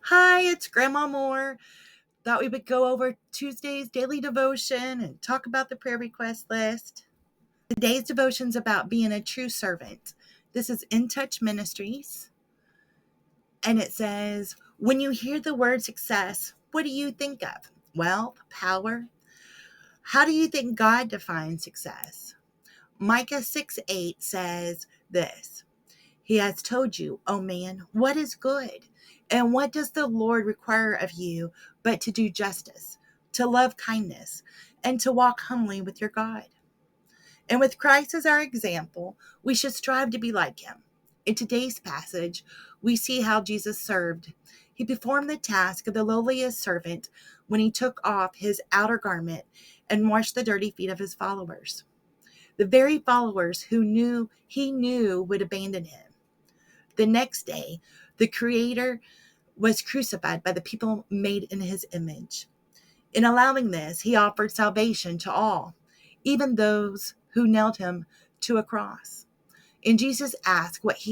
Hi, it's Grandma Moore. Thought we would go over Tuesday's daily devotion and talk about the prayer request list. Today's devotion's about being a true servant. This is In Touch Ministries, and it says, when you hear the word success, what do you think of? Wealth, power? How do you think God defines success? Micah 6:8 says this. He has told you, O man, what is good? And what does the Lord require of you but to do justice, to love kindness, and to walk humbly with your God? And with Christ as our example, we should strive to be like him. In today's passage, we see how Jesus served. He performed the task of the lowliest servant when he took off his outer garment and washed the dirty feet of his followers. The very followers he knew would abandon him. The next day, the Creator was crucified by the people made in his image. In allowing this, he offered salvation to all, even those who nailed him to a cross. And Jesus asked that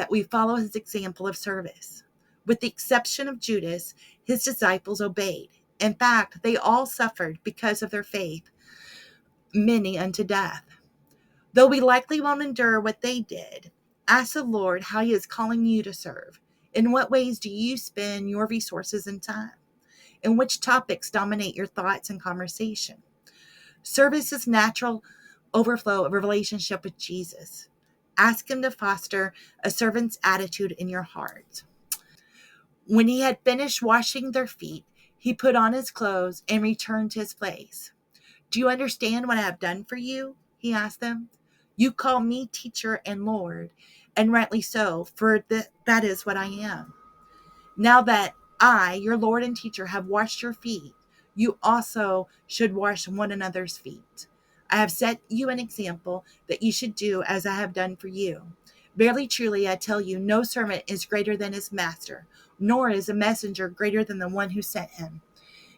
we follow his example of service. With the exception of Judas, his disciples obeyed. In fact, they all suffered because of their faith, many unto death. Though we likely won't endure what they did, ask the Lord how he is calling you to serve. In what ways do you spend your resources and time? And which topics dominate your thoughts and conversation? Service is natural overflow of a relationship with Jesus. Ask him to foster a servant's attitude in your heart. When he had finished washing their feet, he put on his clothes and returned to his place. Do you understand what I have done for you? He asked them. You call me teacher and Lord, and rightly so, for that is what I am. Now that I, your Lord and teacher, have washed your feet, you also should wash one another's feet. I have set you an example that you should do as I have done for you. Verily, truly, I tell you, no servant is greater than his master, nor is a messenger greater than the one who sent him.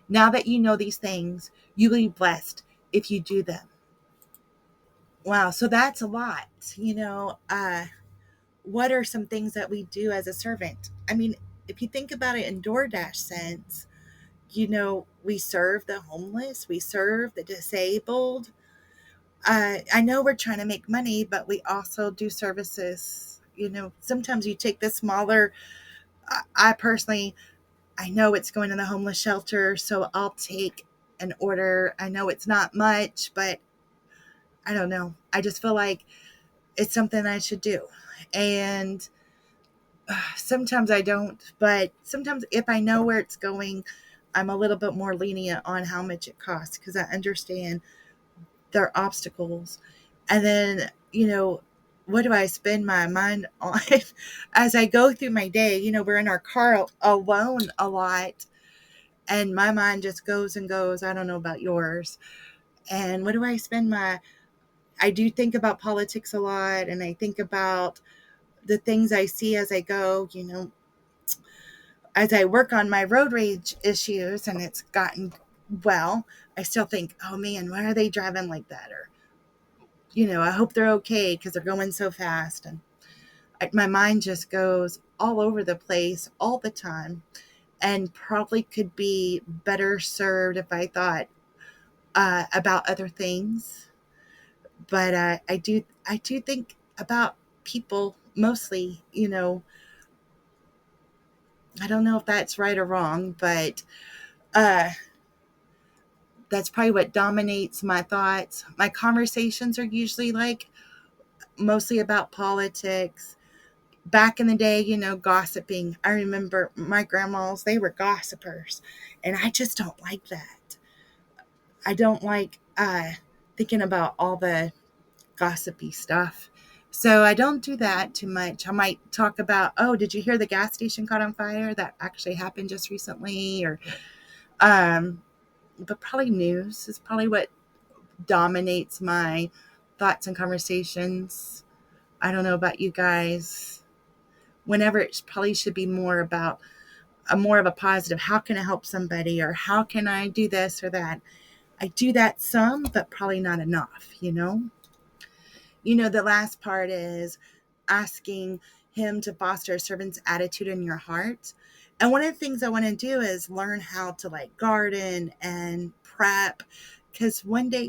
Now that you know these things, you will be blessed if you do them. Wow, so that's a lot. What are some things that we do as a servant? I mean, if you think about it in DoorDash sense, we serve the homeless, we serve the disabled. I know we're trying to make money, but we also do services. Sometimes you take the smaller, I personally, I know it's going to the homeless shelter, so I'll take an order. I know it's not much, but I don't know. I just feel like it's something I should do. And sometimes I don't, but sometimes if I know where it's going, I'm a little bit more lenient on how much it costs because I understand there are obstacles. And then, what do I spend my mind on as I go through my day? We're in our car alone a lot, and my mind just goes and goes. I don't know about yours. And what do I spend I do think about politics a lot, and I think about the things I see as I go, as I work on my road rage issues and it's gotten well, I still think, oh man, why are they driving like that? Or, I hope they're okay because they're going so fast. And my mind just goes all over the place all the time and probably could be better served if I thought about other things. But I do think about people mostly, I don't know if that's right or wrong, but uh, that's probably what dominates my thoughts. My conversations are usually mostly about politics. Back in the day, gossiping. I remember my grandmas, they were gossipers, and I just don't like that. I don't like thinking about all the gossipy stuff. So I don't do that too much. I might talk about, oh, did you hear the gas station caught on fire? That actually happened just recently. Or but probably news is probably what dominates my thoughts and conversations. I don't know about you guys. Whenever it probably should be more about more of a positive. How can I help somebody, or how can I do this or that? I do that some, but probably not enough. The last part is asking him to foster a servant's attitude in your heart. And one of the things I want to do is learn how to like garden and prep. Because one day,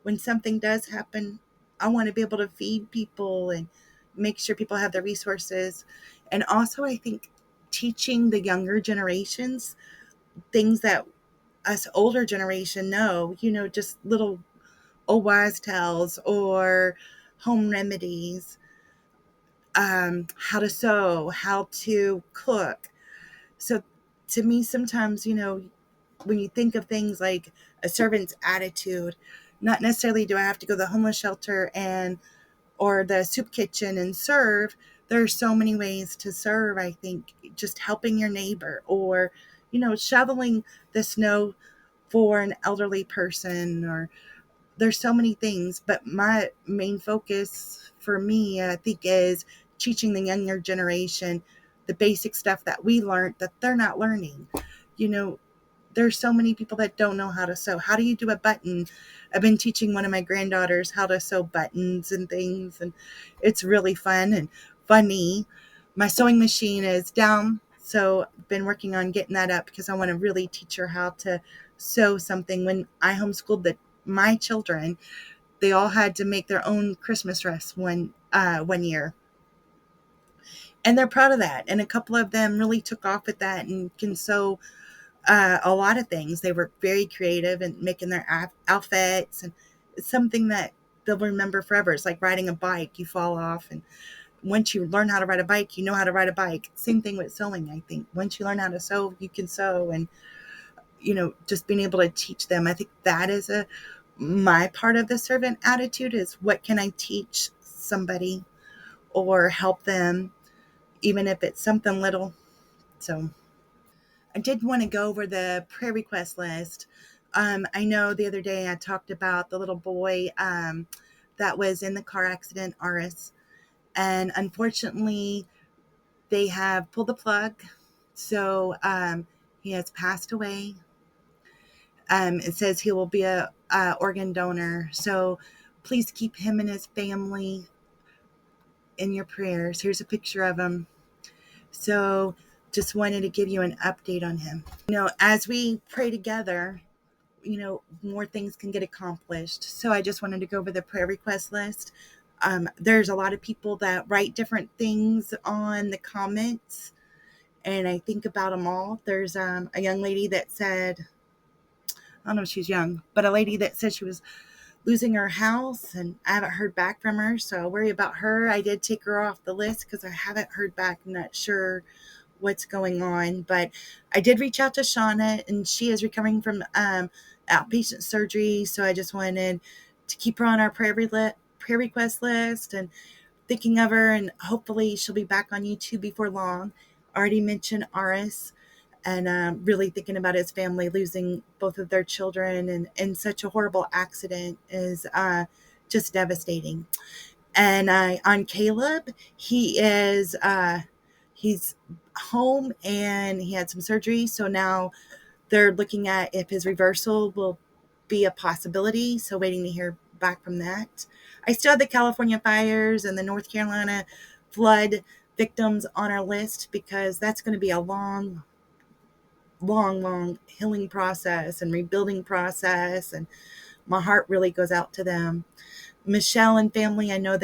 when something does happen, I want to be able to feed people and make sure people have the resources. And also, I think teaching the younger generations things that us older generation know, just little old wise tales or home remedies, how to sew, how to cook. So to me, sometimes, when you think of things like a servant's attitude, not necessarily do I have to go to the homeless shelter and or the soup kitchen and serve. There are so many ways to serve. I think just helping your neighbor or, shoveling the snow for an elderly person, or there's so many things. But my main focus for me, I think, is teaching the younger generation the basic stuff that we learned that they're not learning. You know, there's so many people that don't know how to sew. How do you do a button? I've been teaching one of my granddaughters how to sew buttons and things, and it's really fun and funny. My sewing machine is down, so I've been working on getting that up because I want to really teach her how to sew something. When I homeschooled my children, they all had to make their own Christmas dress one year, and they're proud of that. And a couple of them really took off with that and can sew a lot of things. They were very creative in making their outfits, and it's something that they'll remember forever. It's like riding a bike. You fall off, and once you learn how to ride a bike, you know how to ride a bike. Same thing with sewing, I think. Once you learn how to sew, you can sew, and just being able to teach them. I think that is my part of the servant attitude is what can I teach somebody or help them, even if it's something little. So I did want to go over the prayer request list. I know the other day I talked about the little boy that was in the car accident, Aris, and unfortunately they have pulled the plug. So he has passed away. It says he will be a organ donor. So please keep him and his family in your prayers. Here's a picture of him. So just wanted to give you an update on him. As we pray together, more things can get accomplished. So I just wanted to go over the prayer request list. There's a lot of people that write different things on the comments, and I think about them all. There's a young lady that said, I don't know if she's young, but a lady that said she was losing her house, and I haven't heard back from her, so I worry about her. I did take her off the list because I haven't heard back. I'm not sure what's going on, but I did reach out to Shauna, and she is recovering from outpatient surgery, so I just wanted to keep her on our prayer request list and thinking of her, and hopefully she'll be back on YouTube before long. Already mentioned Aris, and really thinking about his family losing both of their children and in such a horrible accident is just devastating. And on Caleb, he's home and he had some surgery, so now they're looking at if his reversal will be a possibility. So waiting to hear back from that. I still have the California fires and the North Carolina flood victims on our list because that's going to be a long, long, long healing process and rebuilding process. And my heart really goes out to them. Michelle and family, I know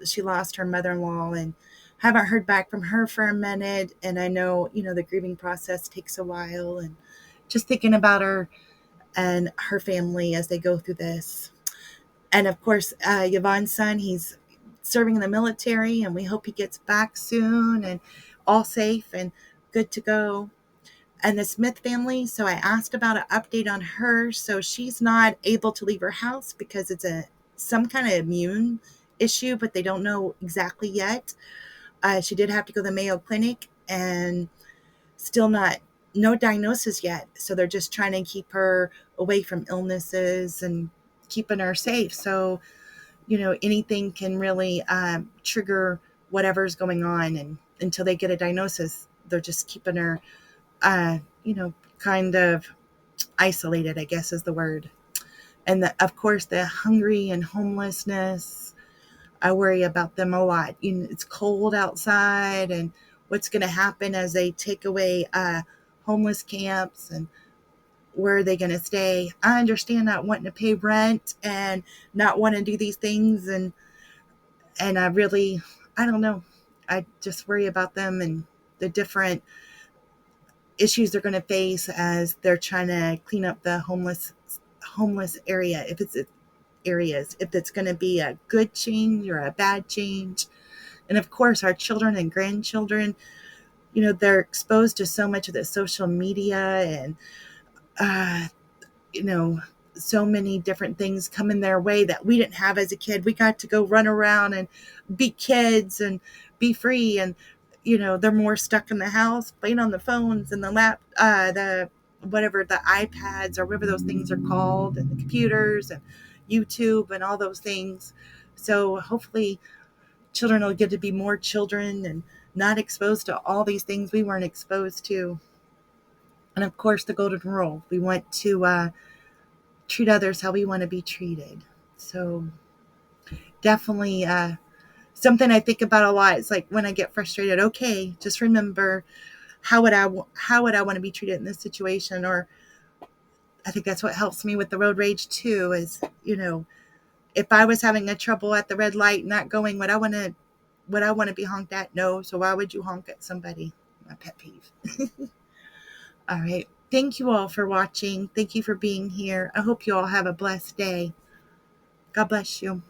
she lost her mother-in-law, and haven't heard back from her for a minute. And I know, the grieving process takes a while, and just thinking about her and her family as they go through this. And of course, Yvonne's son, he's serving in the military, and we hope he gets back soon and all safe and good to go. And the Smith family, so I asked about an update on her. So she's not able to leave her house because it's some kind of immune issue, but they don't know exactly yet. She did have to go to the Mayo Clinic, and still no diagnosis yet. So they're just trying to keep her away from illnesses and keeping her safe. So, anything can really trigger whatever's going on. And until they get a diagnosis, they're just keeping her, kind of isolated, I guess is the word. And of course, the hungry and homelessness. I worry about them a lot. It's cold outside, and what's going to happen as they take away homeless camps, and where are they going to stay? I understand not wanting to pay rent and not want to do these things, and I don't know. I just worry about them and the different issues they're going to face as they're trying to clean up the homeless area. If it's going to be a good change or a bad change. And of course, our children and grandchildren, they're exposed to so much of the social media, and uh, you know, so many different things coming their way that we didn't have as a kid. We got to go run around and be kids and be free. And, they're more stuck in the house playing on the phones and the whatever, the iPads or whatever those things are called, and the computers and YouTube and all those things. So hopefully children will get to be more children and not exposed to all these things we weren't exposed to. And of course, the golden rule: we want to treat others how we want to be treated. So definitely something I think about a lot. It's like when I get frustrated, okay, just remember, how would I want to be treated in this situation? Or I think that's what helps me with the road rage too. Is if I was having a trouble at the red light, not going, would I want to be honked at? No. So why would you honk at somebody? My pet peeve. All right. Thank you all for watching. Thank you for being here. I hope you all have a blessed day. God bless you.